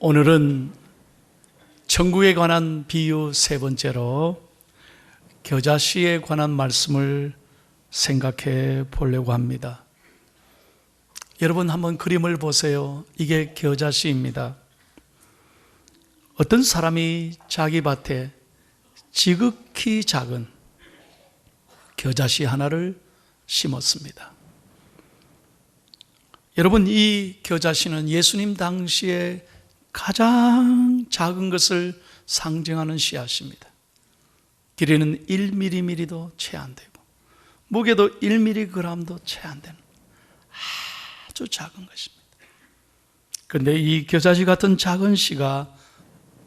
오늘은 천국에 관한 비유 세 번째로 겨자씨에 관한 말씀을 생각해 보려고 합니다. 여러분 한번 그림을 보세요. 이게 겨자씨입니다. 어떤 사람이 자기 밭에 지극히 작은 겨자씨 하나를 심었습니다. 여러분, 이 겨자씨는 예수님 당시에 가장 작은 것을 상징하는 씨앗입니다. 길이는 1mm도 채 안 되고 무게도 1mg도 채 안 되는 아주 작은 것입니다. 그런데 이 겨자씨 같은 작은 씨가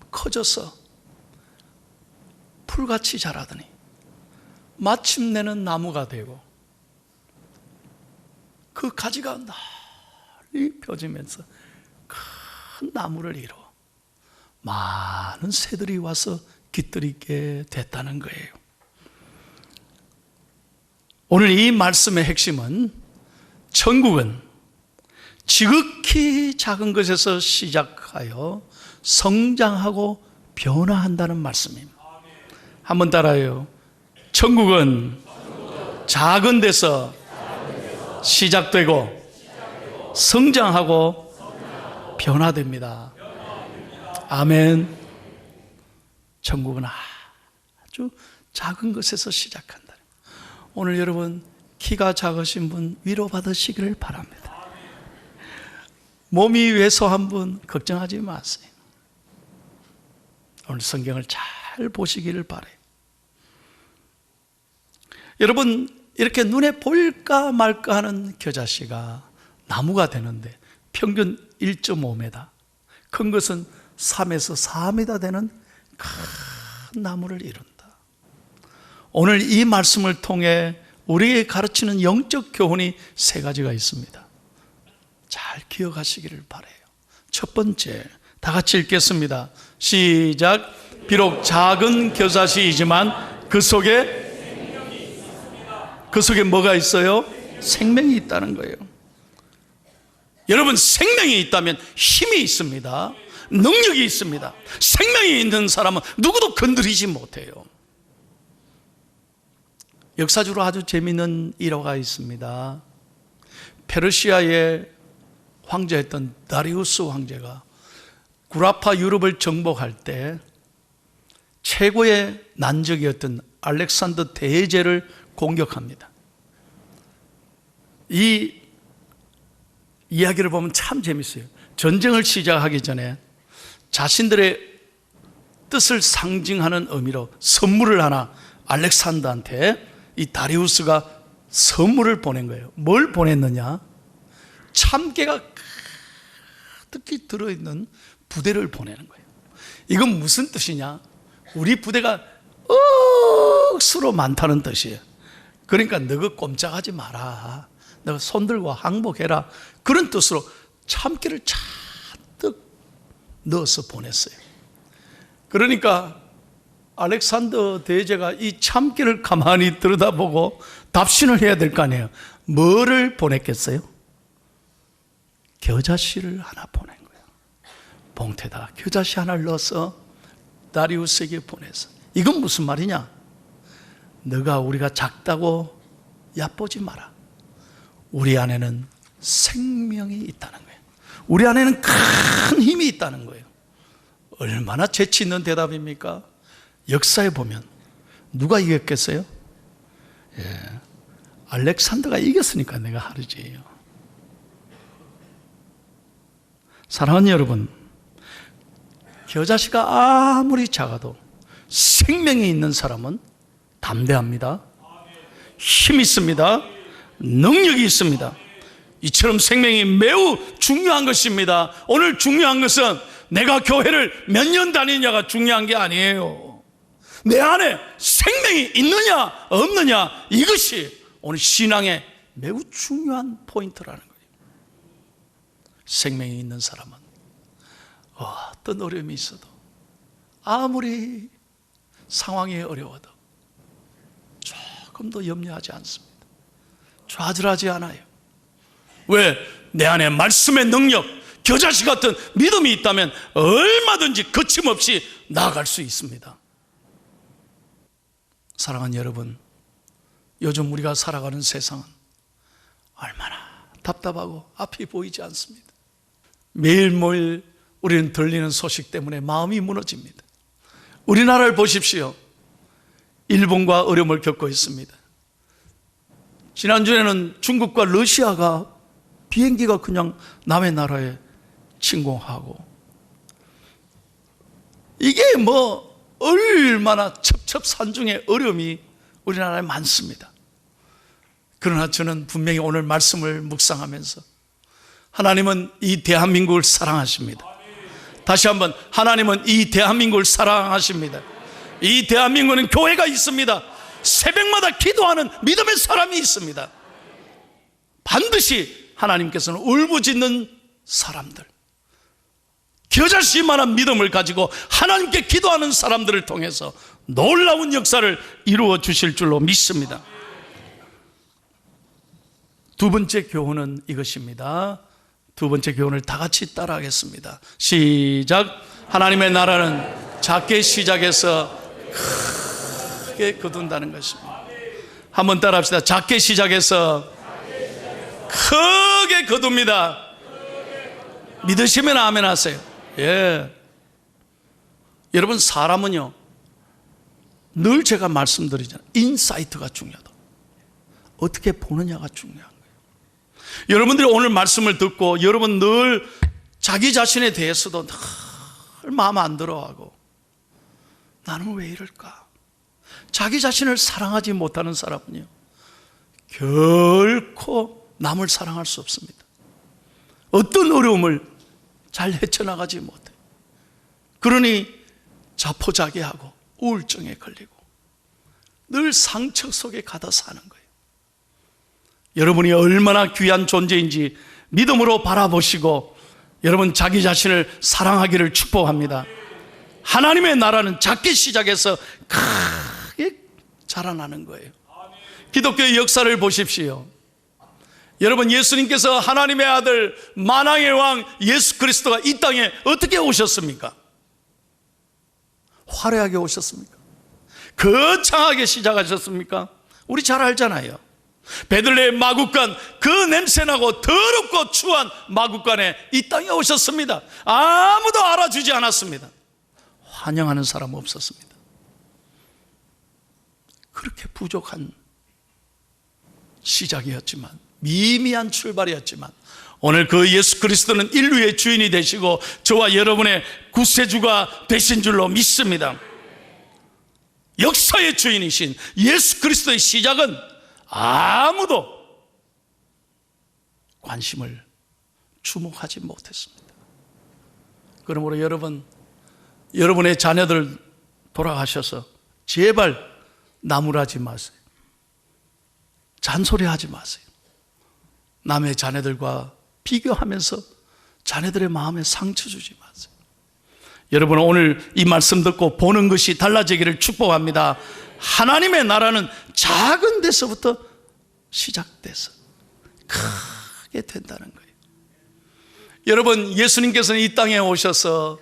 커져서 풀같이 자라더니 마침내는 나무가 되고 그 가지가 널리 펴지면서 큰 나무를 이루어 많은 새들이 와서 깃들이게 됐다는 거예요. 오늘 이 말씀의 핵심은 천국은 지극히 작은 것에서 시작하여 성장하고 변화한다는 말씀입니다. 한번 따라해요. 천국은 작은 데서 시작되고 성장하고 변화됩니다. 아멘. 천국은 아주 작은 것에서 시작한다. 오늘 여러분 키가 작으신 분 위로받으시기를 바랍니다. 몸이 왜소한 분 걱정하지 마세요. 오늘 성경을 잘 보시기를 바라요. 여러분, 이렇게 눈에 보일까 말까 하는 겨자씨가 나무가 되는데 평균 1.5m, 큰 것은 3에서 4m 되는 큰 나무를 이룬다. 오늘 이 말씀을 통해 우리에게 가르치는 영적 교훈이 세 가지가 있습니다. 잘 기억하시기를 바라요. 첫 번째, 다 같이 읽겠습니다. 시작. 비록 작은 겨자씨이지만 그 속에 뭐가 있어요? 생명이 있다는 거예요. 여러분, 생명이 있다면 힘이 있습니다. 능력이 있습니다. 생명이 있는 사람은 누구도 건드리지 못해요. 역사적으로 아주 재미있는 일화가 있습니다. 페르시아의 황제였던 다리우스 황제가 구라파 유럽을 정복할 때 최고의 난적이었던 알렉산더 대제를 공격합니다. 이 이야기를 보면 참 재밌어요. 전쟁을 시작하기 전에 자신들의 뜻을 상징하는 의미로 선물을 하나 알렉산더한테 이 다리우스가 선물을 보낸 거예요. 뭘 보냈느냐? 참깨가 가득히 들어있는 부대를 보내는 거예요. 이건 무슨 뜻이냐? 우리 부대가 억수로 많다는 뜻이에요. 그러니까 너가 꼼짝하지 마라. 너가 손들고 항복해라. 그런 뜻으로 참깨를 잔뜩 넣어서 보냈어요. 그러니까 알렉산더 대제가 이 참깨를 가만히 들여다보고 답신을 해야 될 거 아니에요. 뭐를 보냈겠어요? 겨자씨를 하나 보낸 거예요. 봉투에다 겨자씨 하나를 넣어서 다리우스에게 보내서, 이건 무슨 말이냐? 너가 우리가 작다고 얕보지 마라. 우리 안에는 생명이 있다는 거예요. 우리 안에는 큰 힘이 있다는 거예요. 얼마나 재치 있는 대답입니까? 역사에 보면 누가 이겼겠어요? 알렉산더가 이겼으니까 내가 하르지예요. 사랑하는 여러분, 겨자씨가 아무리 작아도 생명이 있는 사람은 담대합니다. 힘이 있습니다. 능력이 있습니다. 이처럼 생명이 매우 중요한 것입니다. 오늘 중요한 것은 내가 교회를 몇 년 다니냐가 중요한 게 아니에요. 내 안에 생명이 있느냐 없느냐, 이것이 오늘 신앙의 매우 중요한 포인트라는 거예요. 생명이 있는 사람은 어떤 어려움이 있어도, 아무리 상황이 어려워도 조금도 염려하지 않습니다. 좌절하지 않아요. 왜? 내 안에 말씀의 능력, 겨자씨 같은 믿음이 있다면 얼마든지 거침없이 나아갈 수 있습니다. 사랑하는 여러분, 요즘 우리가 살아가는 세상은 얼마나 답답하고 앞이 보이지 않습니다. 매일매일 우리는 들리는 소식 때문에 마음이 무너집니다. 우리나라를 보십시오. 일본과 어려움을 겪고 있습니다. 지난주에는 중국과 러시아가 비행기가 그냥 남의 나라에 침공하고, 이게 뭐 얼마나 첩첩산중의 어려움이 우리나라에 많습니다. 그러나 저는 분명히 오늘 말씀을 묵상하면서 하나님은 이 대한민국을 사랑하십니다. 다시 한번, 하나님은 이 대한민국을 사랑하십니다. 이 대한민국은 교회가 있습니다. 새벽마다 기도하는 믿음의 사람이 있습니다. 반드시 하나님께서는 울부짖는 사람들, 겨자씨만한 믿음을 가지고 하나님께 기도하는 사람들을 통해서 놀라운 역사를 이루어 주실 줄로 믿습니다. 두 번째 교훈은 이것입니다. 두 번째 교훈을 다 같이 따라하겠습니다. 시작. 하나님의 나라는 작게 시작해서 크게 거둔다는 것입니다. 한번 따라합시다. 작게 시작해서 크게 거둡니다. 믿으시면 아멘 하세요. 예. 여러분, 사람은요, 늘 제가 말씀드리잖아요. 인사이트가 중요하다. 어떻게 보느냐가 중요한 거예요. 여러분들이 오늘 말씀을 듣고 여러분 늘 자기 자신에 대해서도 늘 마음 안 들어하고, 나는 왜 이럴까? 자기 자신을 사랑하지 못하는 사람은요, 결코 남을 사랑할 수 없습니다. 어떤 어려움을 잘 헤쳐나가지 못해. 그러니 자포자기하고 우울증에 걸리고 늘 상처 속에 가다 사는 거예요. 여러분이 얼마나 귀한 존재인지 믿음으로 바라보시고 여러분 자기 자신을 사랑하기를 축복합니다. 하나님의 나라는 작게 시작해서 크게 자라나는 거예요. 기독교의 역사를 보십시오. 여러분, 예수님께서 하나님의 아들 만왕의 왕 예수 그리스도가 이 땅에 어떻게 오셨습니까? 화려하게 오셨습니까? 거창하게 시작하셨습니까? 우리 잘 알잖아요. 베들레헴 마구간, 그 냄새나고 더럽고 추한 마구간에 이 땅에 오셨습니다. 아무도 알아주지 않았습니다. 환영하는 사람 없었습니다. 그렇게 부족한 시작이었지만, 미미한 출발이었지만, 오늘 그 예수 그리스도는 인류의 주인이 되시고 저와 여러분의 구세주가 되신 줄로 믿습니다. 역사의 주인이신 예수 그리스도의 시작은 아무도 관심을 주목하지 못했습니다. 그러므로 여러분의 자녀들 돌아가셔서 제발 나무라지 마세요. 잔소리하지 마세요. 남의 자녀들과 비교하면서 자녀들의 마음에 상처 주지 마세요. 여러분, 오늘 이 말씀 듣고 보는 것이 달라지기를 축복합니다. 하나님의 나라는 작은 데서부터 시작돼서 크게 된다는 거예요. 여러분, 예수님께서는 이 땅에 오셔서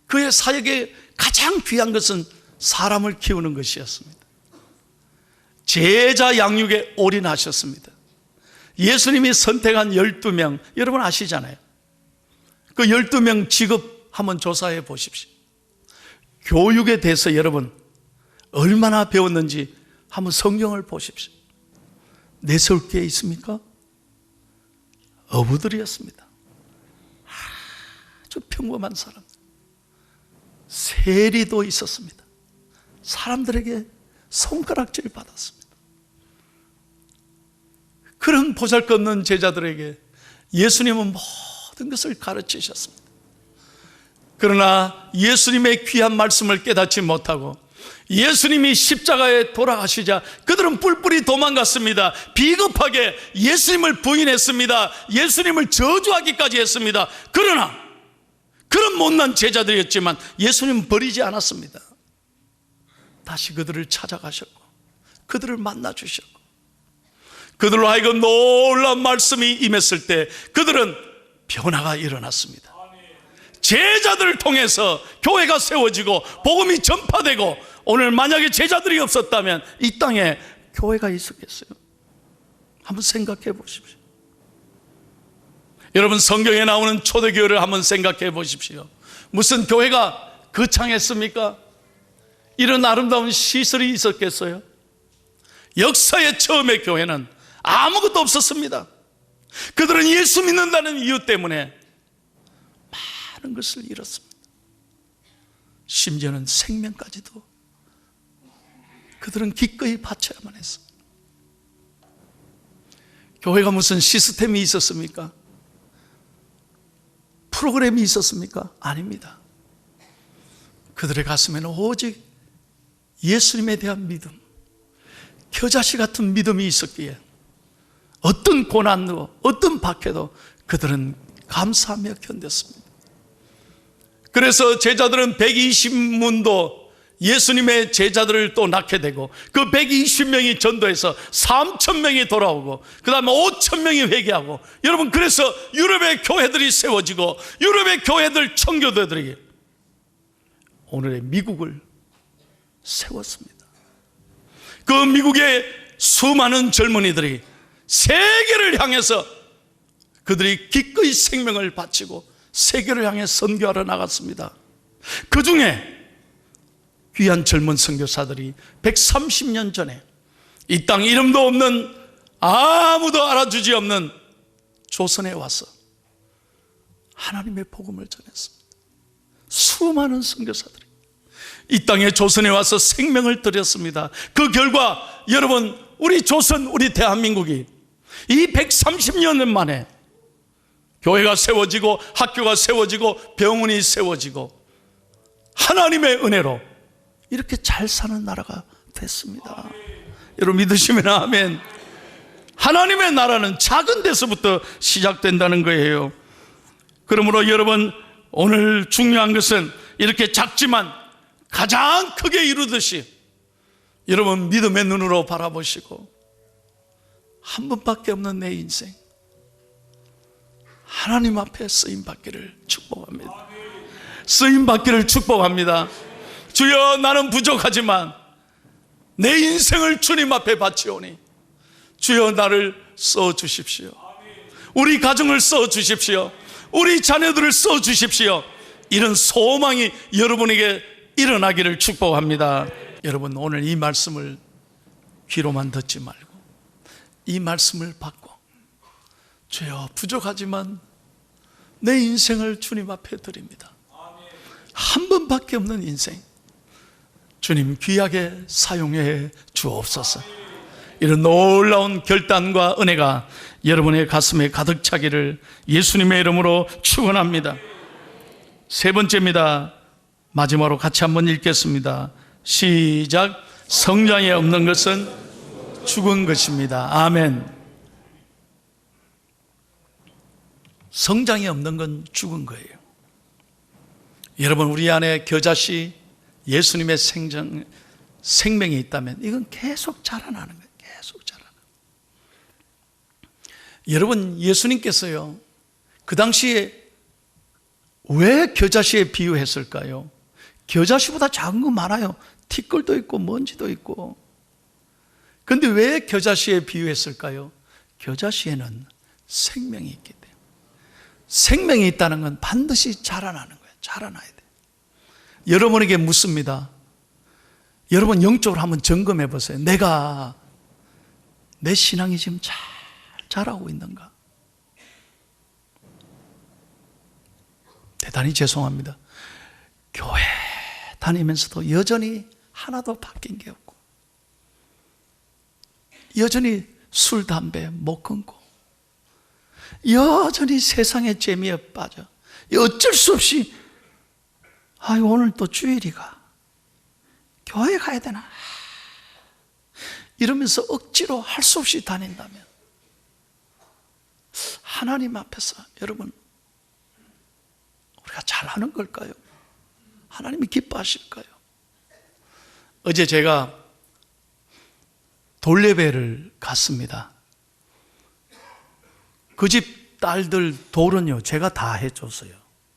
그의 사역의 가장 귀한 것은 사람을 키우는 것이었습니다. 제자 양육에 올인하셨습니다. 예수님이 선택한 12명, 여러분 아시잖아요. 그 12명 직업 한번 조사해 보십시오. 교육에 대해서 여러분 얼마나 배웠는지 한번 성경을 보십시오. 내세울 게 있습니까? 어부들이었습니다. 아주 평범한 사람. 세리도 있었습니다. 사람들에게 손가락질 받았습니다. 그런 보잘것없는 제자들에게 예수님은 모든 것을 가르치셨습니다. 그러나 예수님의 귀한 말씀을 깨닫지 못하고 예수님이 십자가에 돌아가시자 그들은 뿔뿔이 도망갔습니다. 비겁하게 예수님을 부인했습니다. 예수님을 저주하기까지 했습니다. 그러나 그런 못난 제자들이었지만 예수님은 버리지 않았습니다. 다시 그들을 찾아가셨고 그들을 만나주셨고 그들로 하여금 놀라운 말씀이 임했을 때 그들은 변화가 일어났습니다. 제자들을 통해서 교회가 세워지고 복음이 전파되고, 오늘 만약에 제자들이 없었다면 이 땅에 교회가 있었겠어요? 한번 생각해 보십시오. 여러분, 성경에 나오는 초대교회를 한번 생각해 보십시오. 무슨 교회가 거창했습니까? 이런 아름다운 시설이 있었겠어요? 역사의 처음의 교회는 아무것도 없었습니다. 그들은 예수 믿는다는 이유 때문에 많은 것을 잃었습니다. 심지어는 생명까지도 그들은 기꺼이 바쳐야만 했습니다. 교회가 무슨 시스템이 있었습니까? 프로그램이 있었습니까? 아닙니다. 그들의 가슴에는 오직 예수님에 대한 믿음, 겨자씨 같은 믿음이 있었기에 어떤 고난도 어떤 박해도 그들은 감사하며 견뎠습니다. 그래서 제자들은 120문도 예수님의 제자들을 또 낳게 되고, 그 120명이 전도해서 3,000명이 돌아오고, 그 다음에 5,000명이 회개하고, 여러분, 그래서 유럽의 교회들이 세워지고, 유럽의 교회들 청교도들이 오늘의 미국을 세웠습니다. 그 미국의 수많은 젊은이들이 세계를 향해서 그들이 기꺼이 생명을 바치고 세계를 향해 선교하러 나갔습니다. 그 중에 귀한 젊은 선교사들이 130년 전에 이 땅 이름도 없는, 아무도 알아주지 없는 조선에 와서 하나님의 복음을 전했습니다. 수많은 선교사들이 이 땅에 조선에 와서 생명을 드렸습니다. 그 결과 여러분, 우리 조선, 우리 대한민국이 이 130년 만에 교회가 세워지고 학교가 세워지고 병원이 세워지고 하나님의 은혜로 이렇게 잘 사는 나라가 됐습니다. 여러분, 믿으시면 아멘. 하나님의 나라는 작은 데서부터 시작된다는 거예요. 그러므로 여러분, 오늘 중요한 것은 이렇게 작지만 가장 크게 이루듯이 여러분 믿음의 눈으로 바라보시고, 한 번밖에 없는 내 인생 하나님 앞에 쓰임받기를 축복합니다. 쓰임받기를 축복합니다. 주여, 나는 부족하지만 내 인생을 주님 앞에 바치오니 주여, 나를 써주십시오. 우리 가정을 써주십시오. 우리 자녀들을 써주십시오. 이런 소망이 여러분에게 일어나기를 축복합니다. 여러분, 오늘 이 말씀을 귀로만 듣지 말고 이 말씀을 받고, 주여, 부족하지만 내 인생을 주님 앞에 드립니다. 한 번밖에 없는 인생 주님 귀하게 사용해 주옵소서. 이런 놀라운 결단과 은혜가 여러분의 가슴에 가득 차기를 예수님의 이름으로 축원합니다. 세 번째입니다. 마지막으로 같이 한번 읽겠습니다. 시작. 성장이 없는 것은 죽은 것입니다. 아멘. 성장이 없는 건 죽은 거예요. 여러분, 우리 안에 겨자씨 예수님의 생명이 있다면 이건 계속 자라나는 거예요. 계속 자라나는 거예요. 여러분, 예수님께서요, 그 당시에 왜 겨자씨에 비유했을까요? 겨자씨보다 작은 거 많아요. 티끌도 있고 먼지도 있고. 그런데 왜 겨자씨에 비유했을까요? 겨자씨에는 생명이 있기 때문에. 생명이 있다는 건 반드시 자라나는 거예요. 자라나야 돼요. 여러분에게 묻습니다. 여러분, 영적으로 한번 점검해 보세요. 내가 내 신앙이 지금 잘 자라고 있는가? 대단히 죄송합니다. 교회 다니면서도 여전히 하나도 바뀐 게 없고, 여전히 술, 담배 못 끊고, 여전히 세상의 재미에 빠져 어쩔 수 없이 오늘 또 주일이가 교회 가야 되나 이러면서 억지로 할 수 없이 다닌다면 하나님 앞에서 여러분 우리가 잘하는 걸까요? 하나님이 기뻐하실까요? 어제 제가 돌예배를 갔습니다. 그 집 딸들 돌은요 제가 다 해줬어요.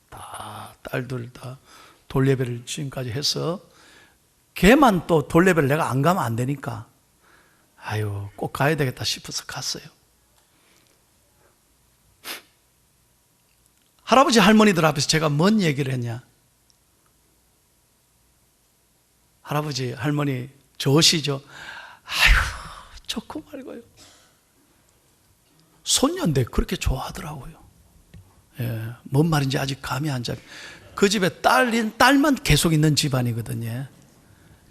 다 딸들 다 돌예배를 지금까지 해서 걔만 또 돌예배를 내가 안 가면 안 되니까 아유 꼭 가야 되겠다 싶어서 갔어요. 할아버지 할머니들 앞에서 제가 뭔 얘기를 했냐? 할아버지 할머니 좋으시죠? 아유 좋고 말고요. 손녀인데 그렇게 좋아하더라고요. 예, 뭔 말인지 아직 감이 안 잡혀. 그 집에 딸만 계속 있는 집안이거든요.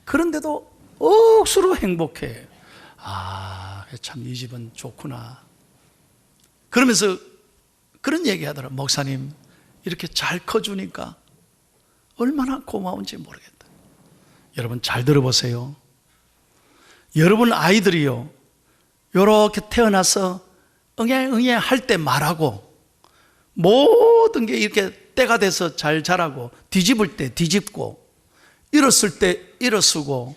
그런데도 억수로 행복해. 아, 참 이 집은 좋구나. 그러면서 그런 얘기 하더라고요. 목사님, 이렇게 잘 커주니까 얼마나 고마운지 모르겠다. 여러분 잘 들어보세요. 여러분 아이들이요, 이렇게 태어나서 응애 할 때 말하고 모든 게 이렇게 때가 돼서 잘 자라고 뒤집을 때 뒤집고 일었을 때 일어서고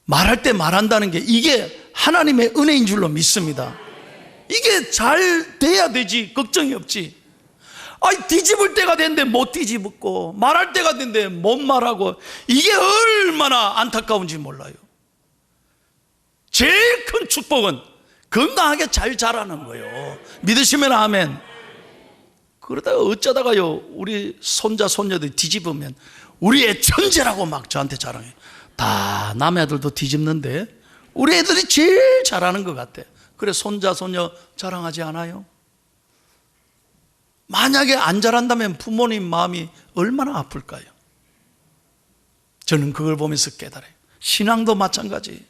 말할 때 말한다는 게 이게 하나님의 은혜인 줄로 믿습니다. 이게 잘 돼야 되지 걱정이 없지. 아니 뒤집을 때가 됐는데 못 뒤집었고 말할 때가 됐는데 못 말하고 이게 얼마나 안타까운지 몰라요. 제일 큰 축복은 건강하게 잘 자라는 거예요. 믿으시면 아멘. 그러다가 어쩌다가요 우리 손자 손녀들 뒤집으면 우리 애 천재라고 막 저한테 자랑해요. 다 남의 애들도 뒤집는데 우리 애들이 제일 잘하는 것 같아. 그래 손자 손녀 자랑하지 않아요? 만약에 안 자란다면 부모님 마음이 얼마나 아플까요? 저는 그걸 보면서 깨달아요. 신앙도 마찬가지.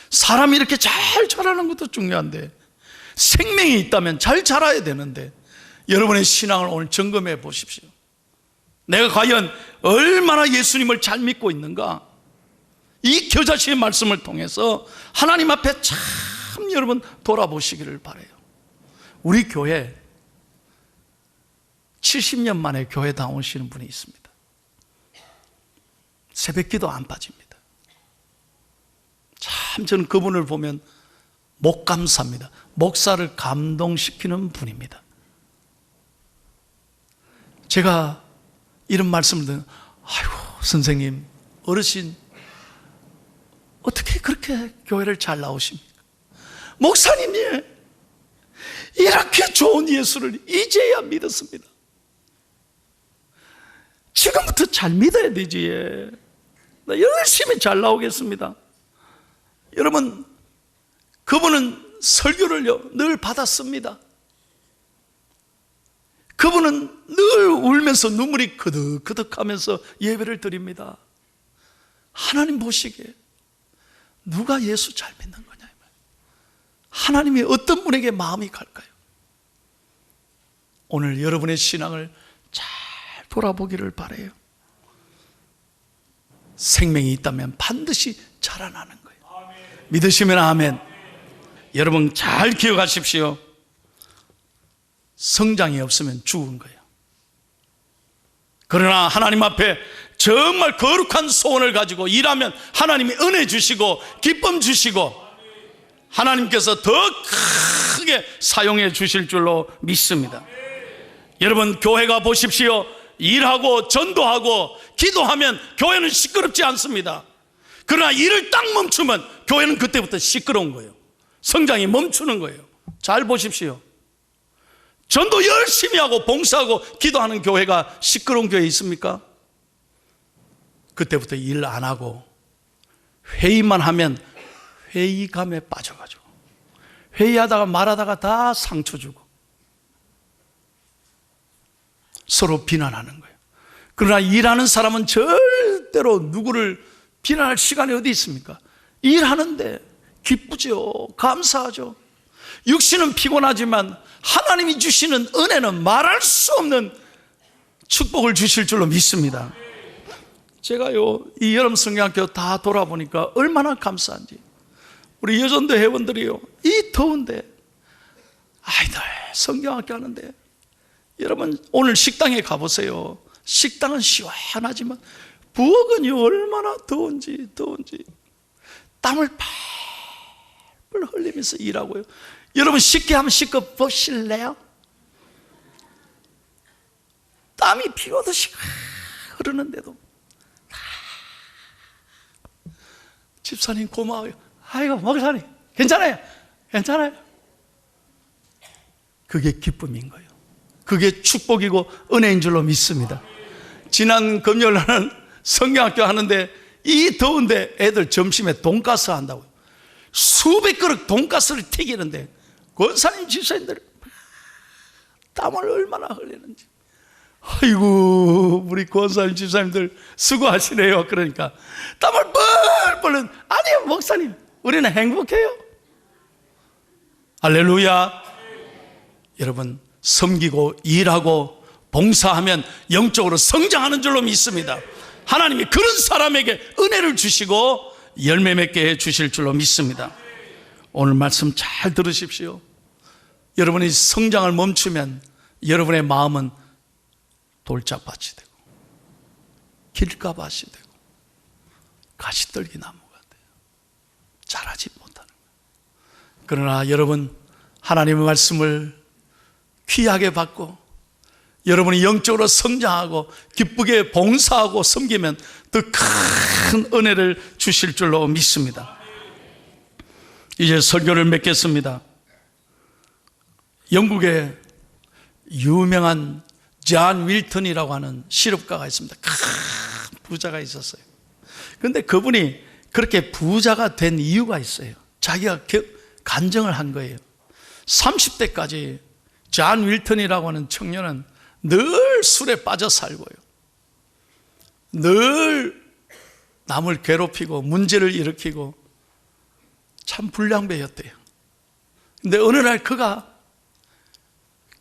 사람이 이렇게 잘 자라는 것도 중요한데 생명이 있다면 잘 자라야 되는데 여러분의 신앙을 오늘 점검해 보십시오. 내가 과연 얼마나 예수님을 잘 믿고 있는가? 이 겨자씨의 말씀을 통해서 하나님 앞에 참 여러분 돌아보시기를 바라요. 우리 교회 70년 만에 교회 나오시는 분이 있습니다. 새벽기도 안 빠집니다. 참 저는 그분을 보면 못 감사합니다. 목사를 감동시키는 분입니다. 제가 이런 말씀을 듣는, 아이고 선생님 어르신 어떻게 그렇게 교회를 잘 나오십니까? 목사님이 이렇게 좋은 예수를 이제야 믿었습니다. 지금부터 잘 믿어야 되지. 나 열심히 잘 나오겠습니다. 여러분 그분은 설교를요 늘 받았습니다. 그분은 늘 울면서 눈물이 그득그득하면서 예배를 드립니다. 하나님 보시기에 누가 예수 잘 믿는 거냐? 하나님이 어떤 분에게 마음이 갈까요? 오늘 여러분의 신앙을 잘 돌아보기를 바라요. 생명이 있다면 반드시 자라나는 거예요. 믿으시면 아멘. 여러분 잘 기억하십시오. 성장이 없으면 죽은 거예요. 그러나 하나님 앞에 정말 거룩한 소원을 가지고 일하면 하나님이 은혜 주시고 기쁨 주시고 하나님께서 더 크게 사용해 주실 줄로 믿습니다. 여러분 교회가 보십시오. 일하고 전도하고 기도하면 교회는 시끄럽지 않습니다. 그러나 일을 딱 멈추면 교회는 그때부터 시끄러운 거예요. 성장이 멈추는 거예요. 잘 보십시오. 전도 열심히 하고 봉사하고 기도하는 교회가 시끄러운 교회 있습니까? 그때부터 일 안 하고 회의만 하면 회의감에 빠져가지고 회의하다가 말하다가 다 상처 주고 서로 비난하는 거예요. 그러나 일하는 사람은 절대로 누구를 비난할 시간이 어디 있습니까? 일하는데 기쁘죠. 감사하죠. 육신은 피곤하지만 하나님이 주시는 은혜는 말할 수 없는 축복을 주실 줄로 믿습니다. 제가요 이 여름 성경학교 다 돌아보니까 얼마나 감사한지. 우리 여전도 회원들이요 이 더운데 아이들 성경학교 하는데 여러분 오늘 식당에 가보세요. 식당은 시원하지만 부엌은요 얼마나 더운지 땀을 팔팔 흘리면서 일하고요. 여러분 쉽게 한번 씻고 보실래요? 땀이 피 오듯이 흐르는데도 집사님 고마워요. 아이고 목사님 괜찮아요. 괜찮아요. 그게 기쁨인 거예요. 그게 축복이고 은혜인 줄로 믿습니다. 지난 금요일 날은 성경학교 하는데 이 더운데 애들 점심에 돈가스 한다고요. 수백 그릇 돈가스를 튀기는데 권사님 집사님들 땀을 얼마나 흘리는지. 아이고 우리 권사님 집사님들 수고하시네요. 그러니까 땀을 뻘뻘. 아니요 목사님 우리는 행복해요. 할렐루야. 여러분 섬기고 일하고 봉사하면 영적으로 성장하는 줄로 믿습니다. 하나님이 그런 사람에게 은혜를 주시고 열매 맺게 해 주실 줄로 믿습니다. 오늘 말씀 잘 들으십시오. 여러분이 성장을 멈추면 여러분의 마음은 돌짝밭이 되고 길가밭이 되고 가시떨기 나무가 돼요. 자라지 못하는 거예요. 그러나 여러분 하나님의 말씀을 귀하게 받고 여러분이 영적으로 성장하고 기쁘게 봉사하고 섬기면 더 큰 은혜를 주실 줄로 믿습니다. 이제 설교를 맺겠습니다. 영국의 유명한 존 윌턴이라고 하는 실업가가 있습니다. 큰 부자가 있었어요. 그런데 그분이 그렇게 부자가 된 이유가 있어요. 자기가 간증을 한 거예요. 30대까지 존 윌턴이라고 하는 청년은 늘 술에 빠져 살고요. 늘 남을 괴롭히고 문제를 일으키고 참 불량배였대요. 근데 어느 날 그가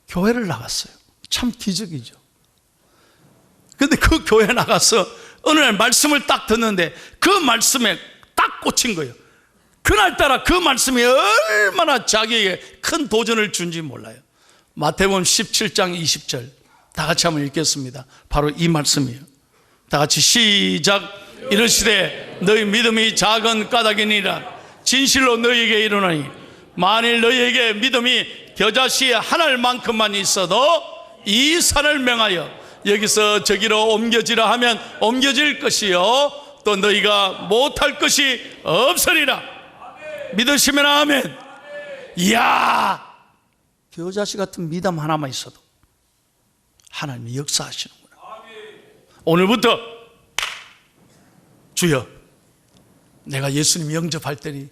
교회를 나갔어요. 참 기적이죠. 근데 그 교회 나가서 어느 날 말씀을 딱 듣는데 그 말씀에 딱 꽂힌 거예요. 그날따라 그 말씀이 얼마나 자기에게 큰 도전을 준지 몰라요. 마태복음 17장 20절 다 같이 한번 읽겠습니다. 바로 이 말씀이에요. 다 같이 시작. 이르시되 너희 믿음이 작은 까닭이니라. 진실로 너희에게 이르노니 만일 너희에게 믿음이 겨자씨 한 알만큼만 있어도 이 산을 명하여 여기서 저기로 옮겨지라 하면 옮겨질 것이요 또 너희가 못할 것이 없으리라. 믿으시면 아멘. 이야, 겨자씨 같은 믿음 하나만 있어도 하나님이 역사하시는구나. 오늘부터 주여 내가 예수님 영접할 때니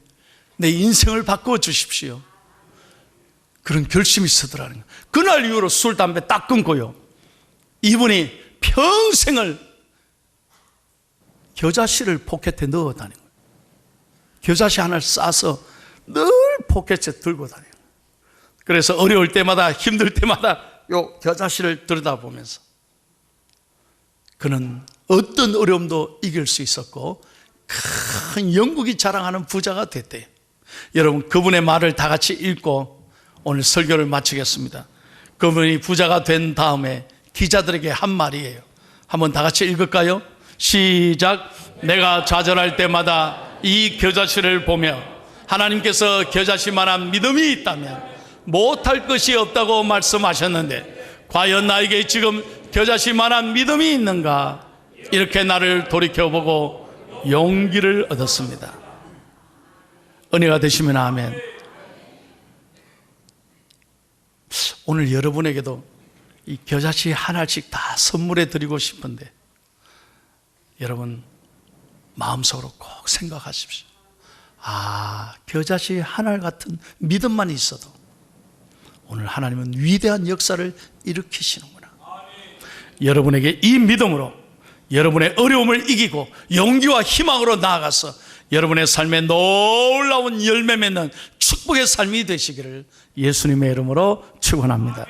내 인생을 바꾸어 주십시오. 그런 결심이 있으더라는 거예요. 그날 이후로 술, 담배 딱 끊고요. 이분이 평생을 겨자씨를 포켓에 넣어 다니는 거예요. 겨자씨 하나를 싸서 늘 포켓에 들고 다니는 거예요. 그래서 어려울 때마다 힘들 때마다 요 겨자씨를 들여다보면서 그는 어떤 어려움도 이길 수 있었고 큰 영국이 자랑하는 부자가 됐대요. 여러분 그분의 말을 다 같이 읽고 오늘 설교를 마치겠습니다. 그분이 부자가 된 다음에 기자들에게 한 말이에요. 한번 다 같이 읽을까요? 시작. 내가 좌절할 때마다 이 겨자씨를 보며 하나님께서 겨자씨만한 믿음이 있다면 못할 것이 없다고 말씀하셨는데 과연 나에게 지금 겨자씨만한 믿음이 있는가? 이렇게 나를 돌이켜보고 용기를 얻었습니다. 은혜가 되시면 아멘. 오늘 여러분에게도 이 겨자씨 하나씩 다 선물해 드리고 싶은데 여러분 마음속으로 꼭 생각하십시오. 아, 겨자씨 하나 같은 믿음만 있어도 오늘 하나님은 위대한 역사를 일으키시는구나. 여러분에게 이 믿음으로 여러분의 어려움을 이기고 용기와 희망으로 나아가서 여러분의 삶에 놀라운 열매 맺는 축복의 삶이 되시기를 예수님의 이름으로 축원합니다.